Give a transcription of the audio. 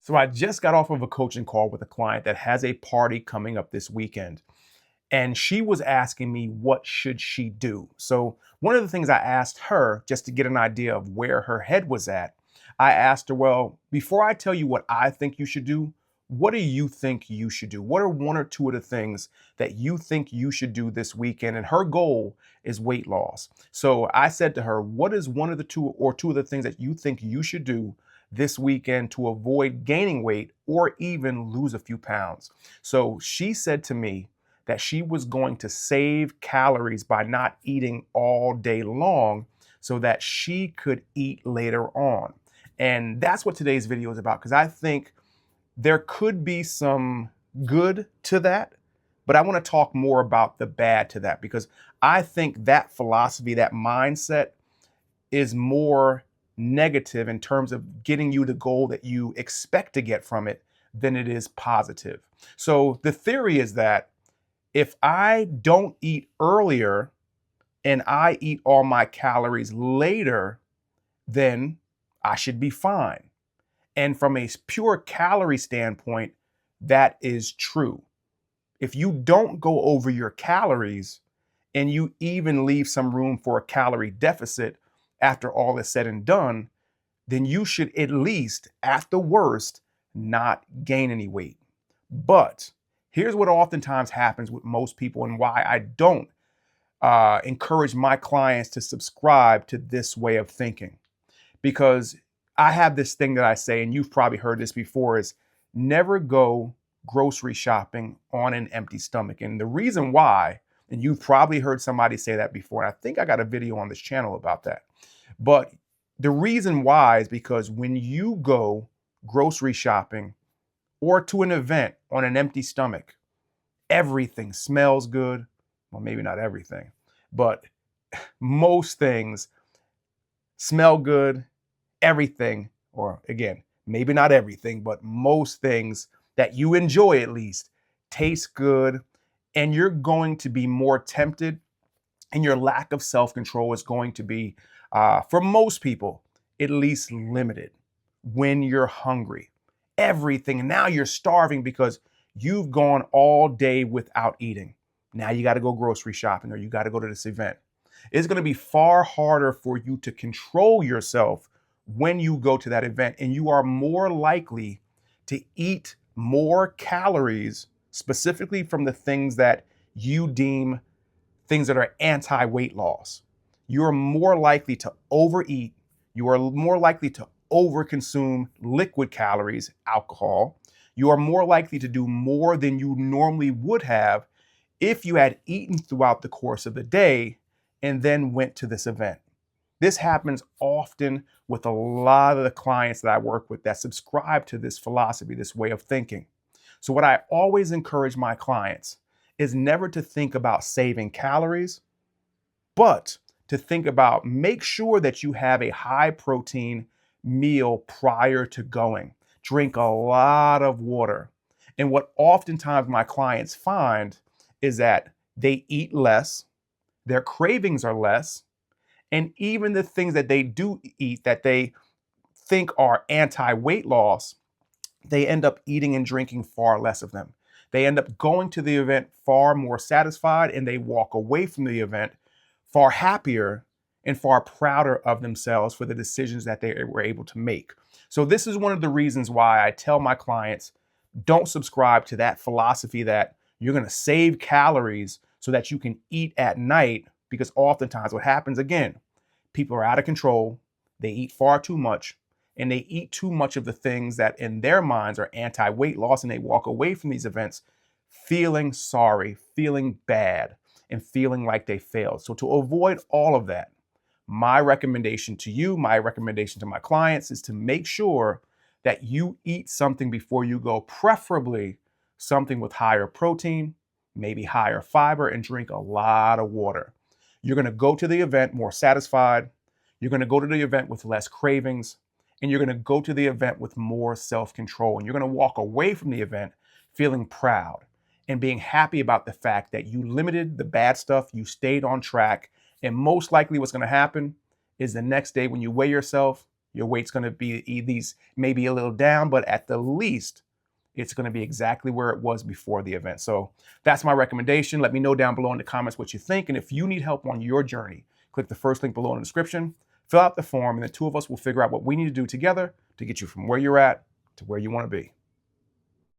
So I just got off of a coaching call with a client that has a party coming up this weekend. And she was asking me what should she do. So one of the things I asked her, just to get an idea of where her head was at, I asked her, well, before I tell you what I think you should do, what do you think you should do? What are one or two of the things that you think you should do this weekend? And her goal is weight loss. So I said to her, what is one of the two of the things that you think you should do this weekend to avoid gaining weight or even lose a few pounds? So she said to me that she was going to save calories by not eating all day long so that she could eat later on. And that's what today's video is about, because I think there could be some good to that, but I want to talk more about the bad to that, because I think that philosophy, that mindset is more negative in terms of getting you the goal that you expect to get from it than it is positive. So the theory is that if I don't eat earlier and I eat all my calories later, then I should be fine. And from a pure calorie standpoint, that is true. If you don't go over your calories and you even leave some room for a calorie deficit after all is said and done, then you should at least, at the worst, not gain any weight. But here's what oftentimes happens with most people and why I don't encourage my clients to subscribe to this way of thinking. Because I have this thing that I say, and you've probably heard this before, is never go grocery shopping on an empty stomach. And the reason why, and you've probably heard somebody say that before, and I think I got a video on this channel about that. But the reason why is because when you go grocery shopping or to an event on an empty stomach, everything smells good. Well, maybe not everything, but most things smell good. Everything, or again, maybe not everything, but most things that you enjoy at least taste good, and you're going to be more tempted, and your lack of self-control is going to be, for most people, at least limited when you're hungry. Everything, and now you're starving because you've gone all day without eating. Now you got to go grocery shopping or you got to go to this event. It's going to be far harder for you to control yourself when you go to that event, and you are more likely to eat more calories, specifically from the things that you deem things that are anti-weight loss. You are more likely to overeat. You are more likely to overconsume liquid calories, alcohol. You are more likely to do more than you normally would have if you had eaten throughout the course of the day and then went to this event. This happens often with a lot of the clients that I work with that subscribe to this philosophy, this way of thinking. So what I always encourage my clients is never to think about saving calories, but to think about, make sure that you have a high protein meal prior to going. Drink a lot of water. And what oftentimes my clients find is that they eat less, their cravings are less, and even the things that they do eat that they think are anti-weight loss, they end up eating and drinking far less of them. They end up going to the event far more satisfied, and they walk away from the event far happier and far prouder of themselves for the decisions that they were able to make. So this is one of the reasons why I tell my clients, don't subscribe to that philosophy that you're going to save calories so that you can eat at night, because oftentimes what happens, again, people are out of control, they eat far too much, and they eat too much of the things that in their minds are anti-weight loss, and they walk away from these events feeling sorry, feeling bad, and feeling like they failed. So to avoid all of that, my recommendation to you, my recommendation to my clients is to make sure that you eat something before you go, preferably something with higher protein, maybe higher fiber, and drink a lot of water. You're going to go to the event more satisfied. You're going to go to the event with less cravings, and you're going to go to the event with more self-control. And you're going to walk away from the event feeling proud and being happy about the fact that you limited the bad stuff, you stayed on track. And most likely what's going to happen is the next day when you weigh yourself, Your weight's going to be these maybe a little down, but at the least, it's going to be exactly where it was before the event. So that's my recommendation. Let me know down below in the comments what you think. And if you need help on your journey, click the first link below in the description, fill out the form, and the two of us will figure out what we need to do together to get you from where you're at to where you want to be.